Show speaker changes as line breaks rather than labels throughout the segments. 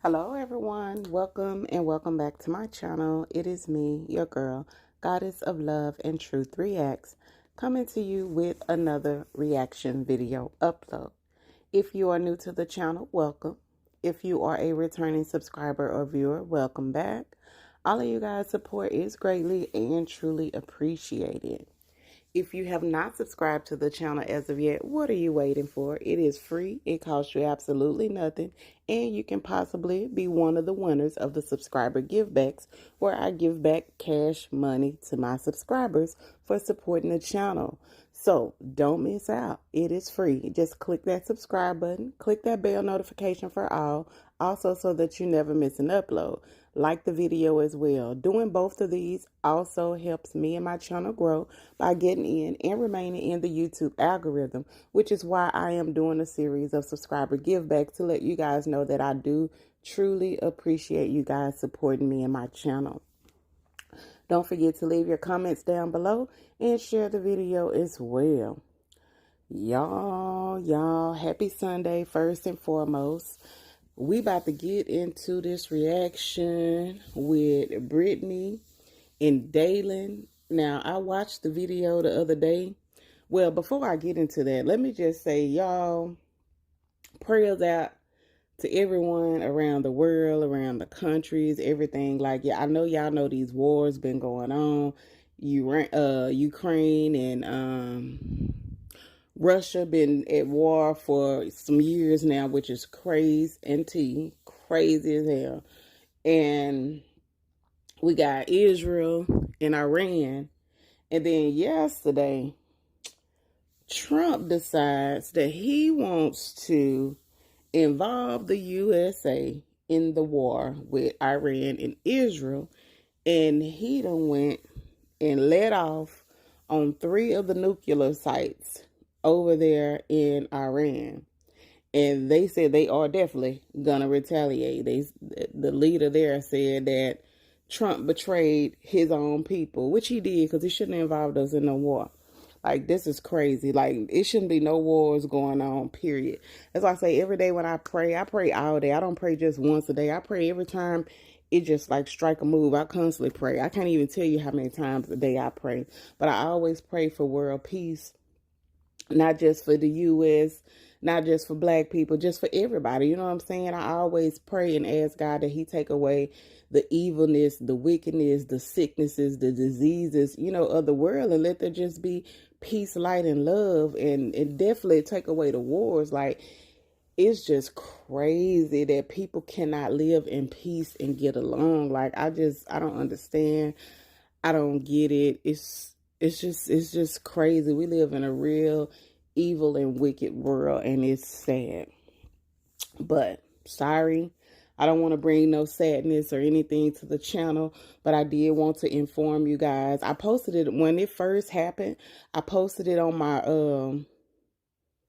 Hello everyone, welcome and welcome back to my channel. It is me, your girl, Goddess of Love and Truth Reacts, coming to you with another reaction video upload. If you are new to the channel, welcome. If you are a returning subscriber or viewer, welcome back. All of you guys' support is greatly and truly appreciated. If you have not subscribed to the channel as of yet, what are you waiting for? It is free. It costs you absolutely nothing. And you can possibly be one of the winners of the subscriber givebacks, where I give back cash money to my subscribers for supporting the channel. So don't miss out. It is free. Just click that subscribe button. Click that bell notification for all. Also, so that you never miss an upload. Like the video as well. Doing both of these also helps me and my channel grow by getting in and remaining in the YouTube algorithm, which is why I am doing a series of subscriber givebacks to let you guys know that I do truly appreciate you guys supporting me and my channel. Don't forget to leave your comments down below and share the video as well. Y'all, happy Sunday first and foremost. We about to get into this reaction with Brittany and Dalen. Now, I watched the video the other day. Well, before I get into that, let me just say, y'all, prayers out to everyone around the world, around the countries, everything. Like, yeah, I know y'all know these wars been going on. Ukraine and Russia been at war for some years now, which is crazy as hell. And we got Israel and Iran. And then yesterday, Trump decides that he wants to involve the USA in the war with Iran and Israel. And he done went and let off on 3 of the nuclear sites over there in Iran. And they said they are definitely gonna retaliate. The leader there said that Trump betrayed his own people, which he did, because he shouldn't have involved us in no war. Like, this is crazy. Like, it shouldn't be no wars going on, period. That's why I say every day when I pray all day. I don't pray just once a day. I pray every time it just like strike a move. I constantly pray. I can't even tell you how many times a day I pray. But I always pray for world peace. Not just for the U.S., not just for black people, just for everybody. You know what I'm saying? I always pray and ask God that he take away the evilness, the wickedness, the sicknesses, the diseases, of the world, and let there just be peace, light, and love, and definitely take away the wars. Like, it's just crazy that people cannot live in peace and get along. Like, I don't understand. I don't get it. It's just crazy. We live in a real evil and wicked world, and it's sad. But sorry, I don't want to bring no sadness or anything to the channel, but I did want to inform you guys. I posted it when it first happened. I posted it on my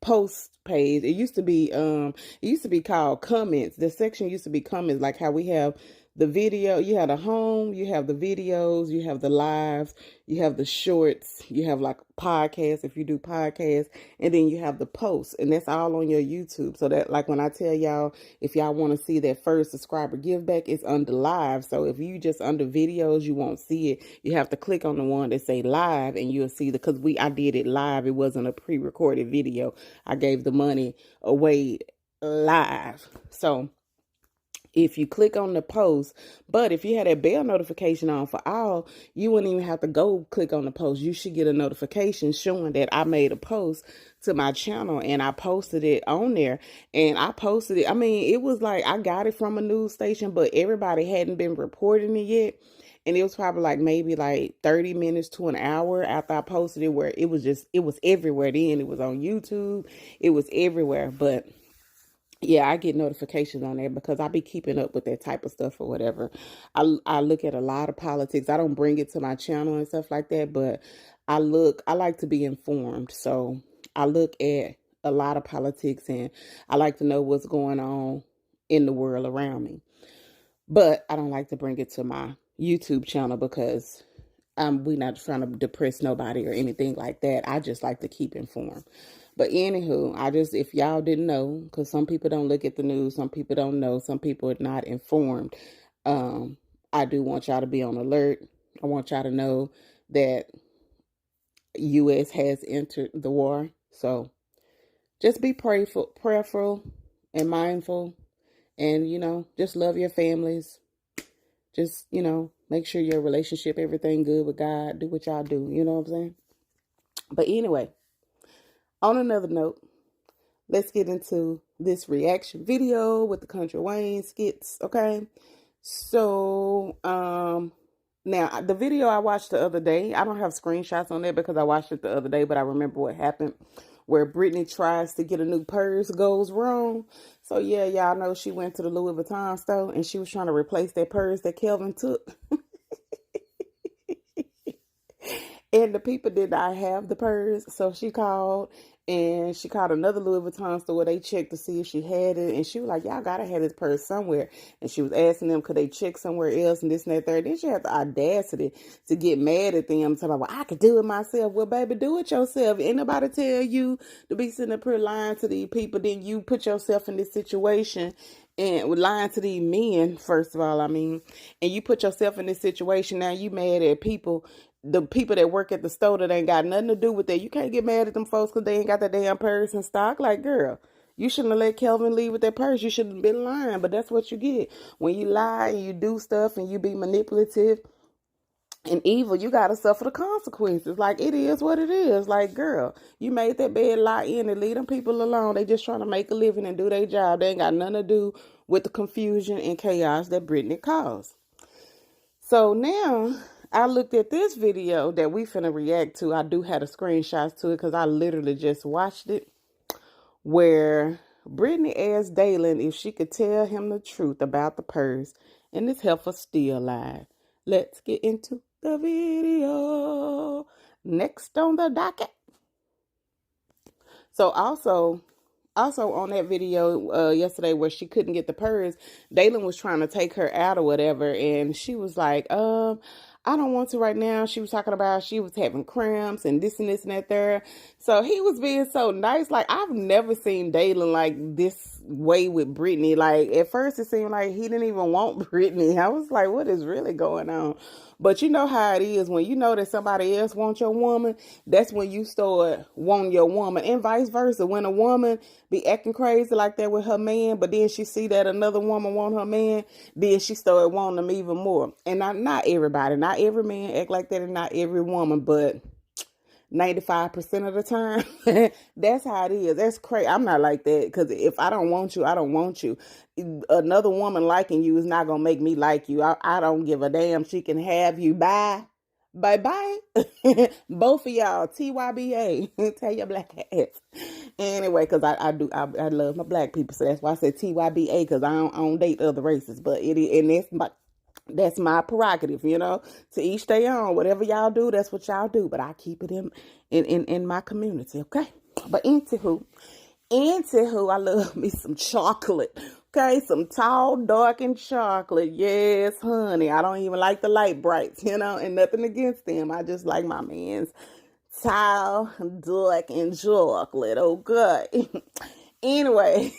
post page. It used to be called comments. The section used to be comments, like how we have the video, you have the home, you have the videos, you have the lives, you have the shorts, you have like podcasts if you do podcasts, and then you have the posts, and that's all on your YouTube. So that, like, when I tell y'all, if y'all want to see that first subscriber give back, it's under live. So if you just under videos, you won't see it. You have to click on the one that say live, and you'll see because I did it live. It wasn't a pre-recorded video. I gave the money away live. So if you click on the post, but if you had that bell notification on for all, you wouldn't even have to go click on the post. You should get a notification showing that I made a post to my channel, and I posted it on there. And I posted it, I mean, it was like I got it from a news station, but everybody hadn't been reporting it yet. And it was probably like maybe like 30 minutes to an hour after I posted it, where it was everywhere then. It was on YouTube. It was everywhere. But yeah, I get notifications on there because I be keeping up with that type of stuff or whatever. I look at a lot of politics. I don't bring it to my channel and stuff like that, but I like to be informed. So I look at a lot of politics, and I like to know what's going on in the world around me. But I don't like to bring it to my YouTube channel because we not trying to depress nobody or anything like that. I just like to keep informed. But anywho, if y'all didn't know, because some people don't look at the news, some people don't know, some people are not informed. I do want y'all to be on alert. I want y'all to know that U.S. has entered the war. So just be prayerful and mindful, and just love your families. Just make sure your relationship, everything good with God. Do what y'all do. You know what I'm saying? But anyway, on another note, let's get into this reaction video with the Country Wayne skits. Okay, so now the video I watched the other day, I don't have screenshots on that because I watched it the other day, but I remember what happened. Where Brittany tries to get a new purse, goes wrong. So yeah, y'all know she went to the Louis Vuitton store and she was trying to replace that purse that Kelvin took. And the people did not have the purse. So she called another Louis Vuitton store. They checked to see if she had it. And she was like, y'all gotta have this purse somewhere. And she was asking them, could they check somewhere else and this and that third. Then she had the audacity to get mad at them. Talking about, well, I could do it myself. Well, baby, do it yourself. Ain't nobody tell you to be sitting up here lying to these people. Then you put yourself in this situation. And with lying to these men, first of all, and you put yourself in this situation. Now you mad at people. The people that work at the store that ain't got nothing to do with that. You can't get mad at them folks because they ain't got that damn purse in stock. Like, girl, you shouldn't have let Kelvin leave with that purse. You shouldn't have been lying, but that's what you get. When you lie and you do stuff and you be manipulative and evil, you got to suffer the consequences. Like, it is what it is. Like, girl, you made that bed lie in and leave them people alone. They just trying to make a living and do their job. They ain't got nothing to do with the confusion and chaos that Brittany caused. So now I looked at this video that we finna react to. I do have the screenshots to it because I literally just watched it. Where Brittany asked Dalen if she could tell him the truth about the purse. And this heifer still alive. Let's get into the video. Next on the docket. So also on that video yesterday where she couldn't get the purse, Dalen was trying to take her out or whatever, and she was like, I don't want to right now. She was talking about she was having cramps and this and that there. So he was being so nice. Like, I've never seen Dalen like this way with Brittany. Like, at first it seemed like he didn't even want Brittany. I was like, what is really going on? But you know how it is when you know that somebody else wants your woman, that's when you start wanting your woman, and vice versa. When a woman be acting crazy like that with her man, but then she see that another woman want her man, then she start wanting them even more. And not everybody, not every man act like that, and not every woman, but 95% of the time, that's how it is. That's crazy. I'm not like that, because if I don't want you, I don't want you. Another woman liking you is not going to make me like you. I don't give a damn. She can have you. Bye. Bye-bye. Both of y'all. TYBA. Tell your black ass. Anyway, because I love my black people. So that's why I said TYBA, because I don't date other races. But that's my prerogative, to each their own. Whatever y'all do, that's what y'all do. But I keep it in my community, okay? But anywho, I love me some chocolate, okay? Some tall, dark, and chocolate. Yes, honey. I don't even like the light brights, and nothing against them. I just like my man's tall, dark, and chocolate, okay? Anyway.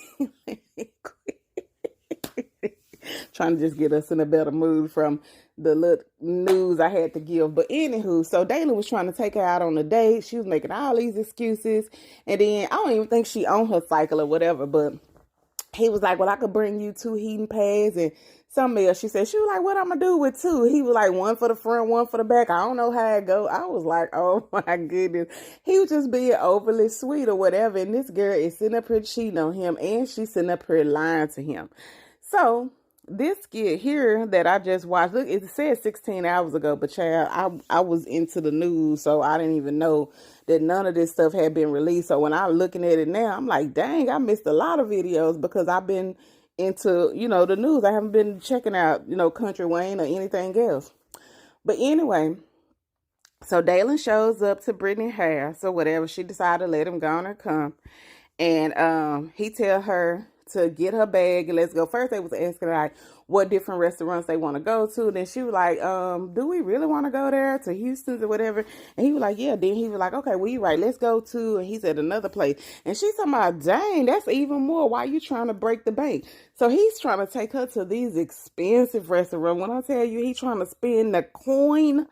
Trying to just get us in a better mood from the little news I had to give. But anywho, so Dalen was trying to take her out on a date. She was making all these excuses. And then I don't even think she on her cycle or whatever. But he was like, well, I could bring you 2 heating pads and something else. She said, she was like, what I'm going to do with 2? He was like, 1 for the front, 1 for the back. I don't know how it go. I was like, oh my goodness. He was just being overly sweet or whatever. And this girl is sitting up here cheating on him. And she's sitting up here lying to him. So this skit here that I just watched, look, it said 16 hours ago, but child, I was into the news, so I didn't even know that none of this stuff had been released. So when I'm looking at it now, I'm like, dang, I missed a lot of videos because I've been into, the news. I haven't been checking out, Country Wayne or anything else. But anyway, so Dalen shows up to Brittany's house or whatever. She decided to let him go on and come. And he tell her to get her bag and let's go. First they was asking like what different restaurants they want to go to. Then she was like, do we really want to go there to Houston's or whatever? And he was like, yeah. Then he was like, okay, well, you right, let's go to, and he said another place. And she's talking about, dang, that's even more. Why you trying to break the bank? So he's trying to take her to these expensive restaurants. When I tell you, he's trying to spend the coins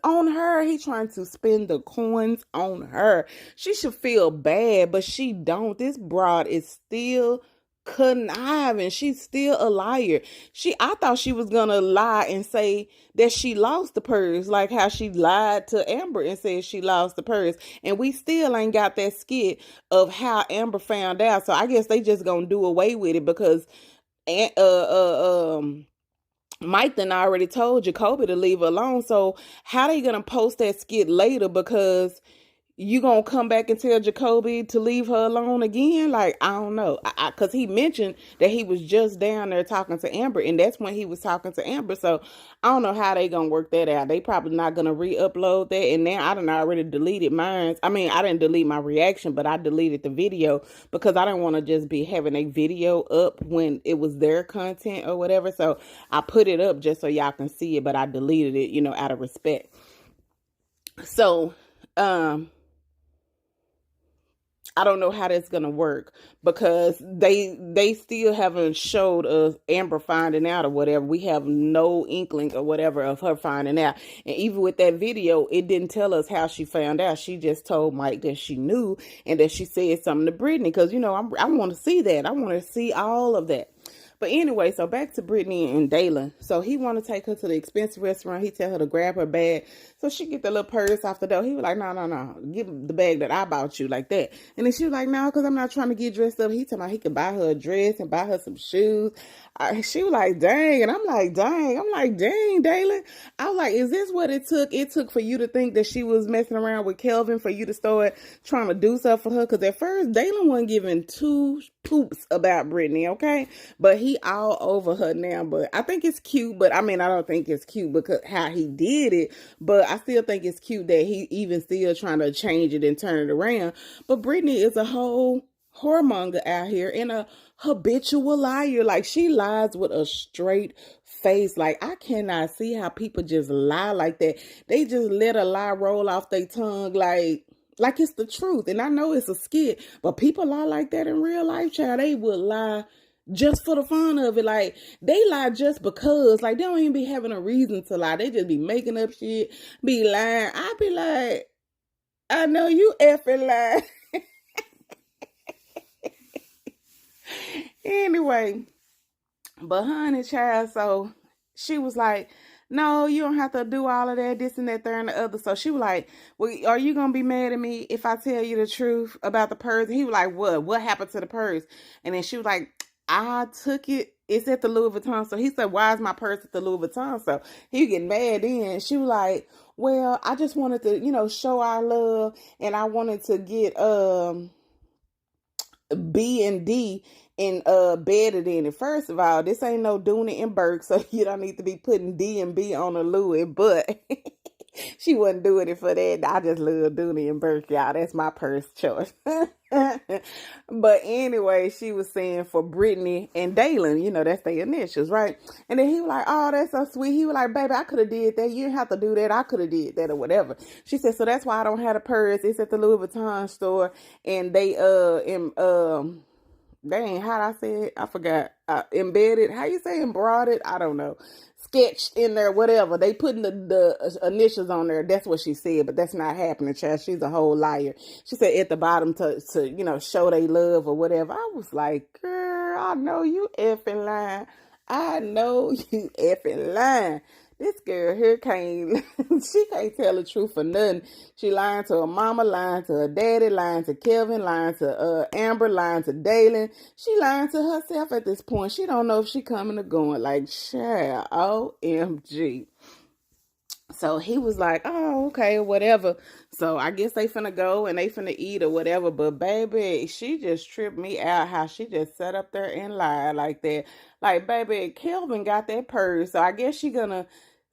on her. He trying to spend the coins on her. She should feel bad, but she don't. This broad is still conniving. She's still a liar. I thought she was gonna lie and say that she lost the purse, like how she lied to Amber and said she lost the purse. And we still ain't got that skit of how Amber found out. So I guess they just gonna do away with it because Mike then already told Jacoby to leave her alone. So how they gonna post that skit later? Because you gonna come back and tell Jacoby to leave her alone again? Like, I don't know. Because he mentioned that he was just down there talking to Amber, and that's when he was talking to Amber. So I don't know how they gonna work that out. They probably not gonna re-upload that. And now I done already deleted mine. I mean, I didn't delete my reaction, but I deleted the video because I didn't want to just be having a video up when it was their content or whatever. So I put it up just so y'all can see it, but I deleted it, out of respect. So, I don't know how that's gonna work because they still haven't showed us Amber finding out or whatever. We have no inkling or whatever of her finding out. And even with that video, it didn't tell us how she found out. She just told Mike that she knew and that she said something to Brittany because I want to see that. I want to see all of that. But anyway, so back to Brittany and Dalen. So he want to take her to the expensive restaurant. He tell her to grab her bag. So she get the little purse off the door. He was like, no. Give him the bag that I bought you, like that. And then she was like, no, because I'm not trying to get dressed up. He told me he could buy her a dress and buy her some shoes. She was like, dang. And I'm like, dang, Dalen. I was like, is this what it took? It took for you to think that she was messing around with Kelvin for you to start trying to do stuff for her? Because at first, Dalen wasn't giving two poops about Brittany, okay? But he all over her now. But I think it's cute. But I mean, I don't think it's cute because how he did it. But I still think it's cute that he even still trying to change it and turn it around. But Brittany is a whole whoremonger out here and a habitual liar. Like, she lies with a straight face. Like, I cannot see how people just lie like that. They just let a lie roll off their tongue like it's the truth. And I know it's a skit, but people lie like that in real life, child. They would lie just for the fun of it. Like, they lie just because. Like, they don't even be having a reason to lie. They just be making up shit, be lying. I be like, I know you effing lie. Anyway, but honey, child, so she was like, no, you don't have to do all of that, this and that, there and the other. So she was like, well, are you going to be mad at me if I tell you the truth about the purse? And he was like, what? What happened to the purse? And then she was like, I took it. It's at the Louis Vuitton. So he said, why is my purse at the Louis Vuitton? So he getting mad then. She was like, well, I just wanted to, show our love. And I wanted to get B and D and bedded in it. First of all, this ain't no Dooney and Burke, so you don't need to be putting D and B on a Louis, but she wasn't doing it for that. I just love Dooney and Burke, y'all. That's my purse choice. But anyway, she was saying for Brittany and Dalen, that's their initials, right? And then he was like, oh, that's so sweet. He was like, baby, I could have did that. You didn't have to do that. I could have did that or whatever. She said, so that's why I don't have a purse. It's at the Louis Vuitton store. And they, dang, how'd I say it? I forgot. Embedded. How you say embroidered? I don't know. Sketched in there, whatever. They putting the initials on there. That's what she said, but that's not happening, child. She's a whole liar. She said at the bottom to show they love or whatever. I was like, girl, I know you effing lying. I know you effing lying. This girl here she can't tell the truth for nothing. She lying to her mama, lying to her daddy, lying to Kelvin, lying to Amber, lying to Dalen. She lying to herself at this point. She don't know if she coming or going. Like, child, OMG. So he was like, oh, okay, whatever. So I guess they finna go and they finna eat or whatever. But baby, she just tripped me out how she just sat up there and lied like that. Like, baby, Kelvin got that purse. So I guess she gonna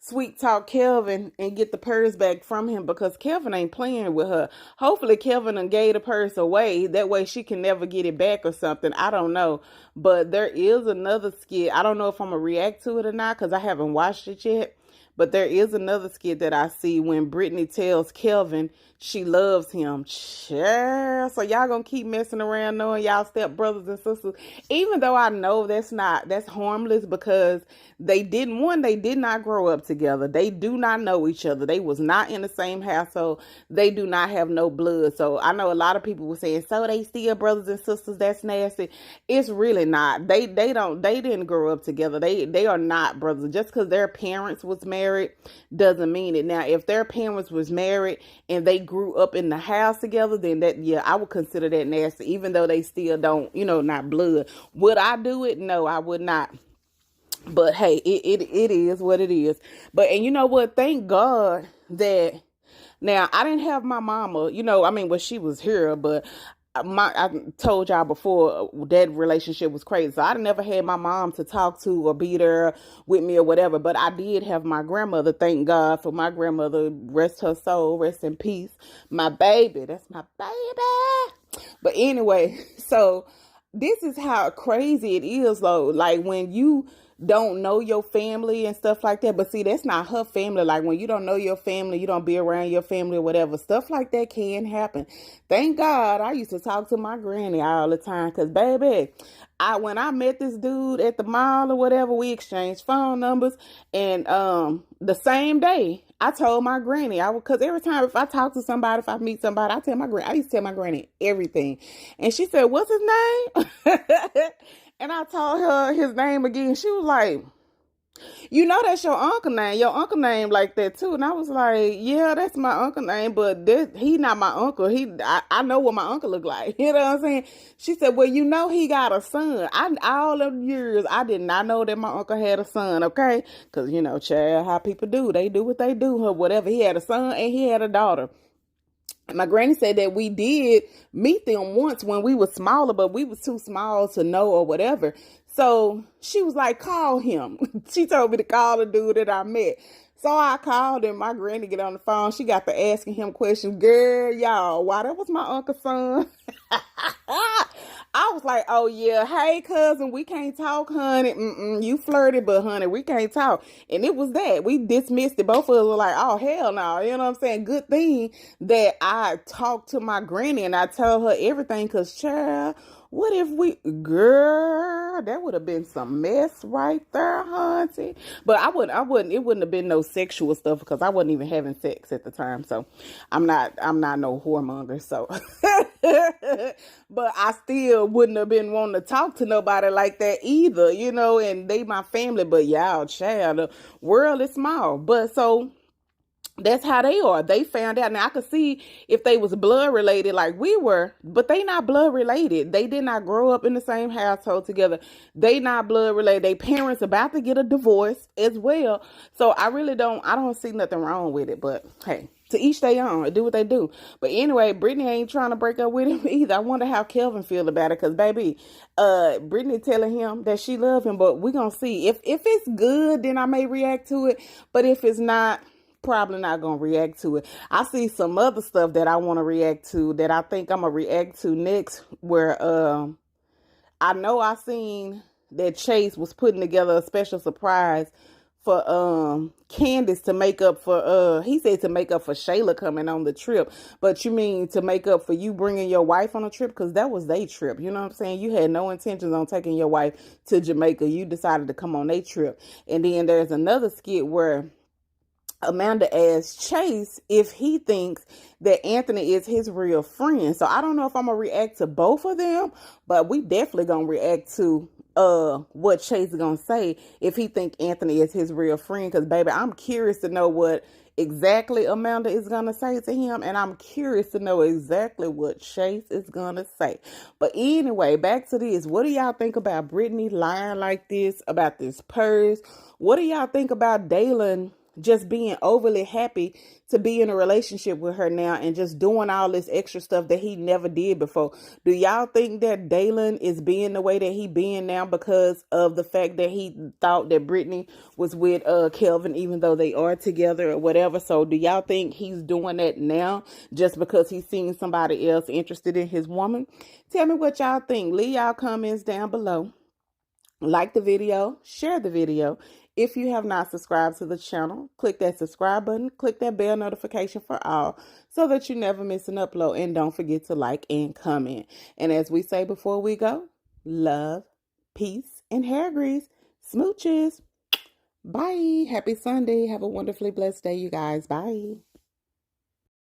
sweet talk Kelvin and get the purse back from him, because Kelvin ain't playing with her. Hopefully Kelvin done gave the purse away. That way she can never get it back or something. I don't know. But there is another skit. I don't know if I'm going to react to it or not because I haven't watched it yet. But there is another skit that I see when Brittany tells Kelvin she loves him. Sure. So y'all gonna keep messing around knowing y'all step brothers and sisters. Even though I know that's harmless, because they did not grow up together. They do not know each other. They was not in the same household. They do not have no blood. So I know a lot of people were saying, so they still brothers and sisters. That's nasty. It's really not. They didn't grow up together. They are not brothers. Just because their parents was married doesn't mean it. Now, if their parents was married and they grew up in the house together, then I would consider that nasty, even though they still don't, not blood. Would I do it? No, I would not. But hey, it is what it is. But, and you know what? Thank God that now I didn't have my mama, she was here, but I told y'all before that relationship was crazy. So I never had my mom to talk to or be there with me or whatever. But I did have my grandmother. Thank God for my grandmother. Rest her soul. Rest in peace. My baby. That's my baby. But anyway, so this is how crazy it is, though. Like when you don't know your family and stuff like that. But see, that's not her family. Like when you don't know your family, you don't be around your family or whatever. Stuff like that can happen. Thank God I used to talk to my granny all the time. Because baby, when I met this dude at the mall or whatever, we exchanged phone numbers. And the same day, I told my granny, because every time if I talk to somebody, if I meet somebody, I used to tell my granny everything. And she said, what's his name? And I told her his name again. She was like, that's your uncle name. Your uncle name like that too. And I was like, yeah, that's my uncle name, but he not my uncle. I know what my uncle look like. You know what I'm saying? She said, well, he got a son. All the years, I did not know that my uncle had a son, okay? Because, child, how people do. They do what they do or whatever. He had a son and he had a daughter. My granny said that we did meet them once when we were smaller, but we was too small to know or whatever. So she was like, call him. She told me to call the dude that I met. So I called him. My granny get on the phone. She got to asking him questions. Girl, y'all, why that was my uncle's son? I was like, oh yeah, hey cousin, we can't talk, honey. You flirted, but honey, we can't talk. And it was that. We dismissed it. Both of us were like, oh hell no. You know what I'm saying? Good thing that I talked to my granny and I told her everything, because child, what if girl, that would have been some mess right there, hunty. But it wouldn't have been no sexual stuff because I wasn't even having sex at the time. So I'm not no whoremonger. So, but I still wouldn't have been wanting to talk to nobody like that either, and they my family. But y'all, child, the world is small. But so that's how they are. They found out. Now I could see if they was blood related like we were, but they not blood related. They did not grow up in the same household together. They not blood related. They parents about to get a divorce as well. So I don't see nothing wrong with it. But hey, to each their own. Do what they do. But anyway, Brittany ain't trying to break up with him either. I wonder how Kelvin feel about it. Because baby, Brittany telling him that she love him. But we're gonna see. If it's good, then I may react to it. But if it's not, probably not gonna react to it. I see some other stuff that I want to react to that I think I'm gonna react to next, where I know I seen that Chase was putting together a special surprise for Candace to make up for he said to make up for Shayla coming on the trip. But you mean to make up for you bringing your wife on a trip? Because that was their trip. You know what I'm saying? You had no intentions on taking your wife to Jamaica. You decided to come on their trip. And then there's another skit where Amanda asked Chase if he thinks that Anthony is his real friend. So I don't know if I'm going to react to both of them, but we definitely going to react to what Chase is going to say if he think Anthony is his real friend. Because, baby, I'm curious to know what exactly Amanda is going to say to him. And I'm curious to know exactly what Chase is going to say. But anyway, back to this. What do y'all think about Brittany lying like this about this purse? What do y'all think about Dalen just being overly happy to be in a relationship with her now and just doing all this extra stuff that he never did before. Do y'all think that Dalen is being the way that he being now because of the fact that he thought that Brittany was with Kelvin, even though they are together or whatever? So do y'all think he's doing that now just because he's seeing somebody else interested in his woman? Tell me what y'all think. Leave y'all comments down below. Like the video, share the video. If you have not subscribed to the channel, click that subscribe button, click that bell notification for all so that you never miss an upload. And don't forget to like and comment. And as we say before we go, love, peace, and hair grease. Smooches. Bye. Happy Sunday. Have a wonderfully blessed day, you guys. Bye.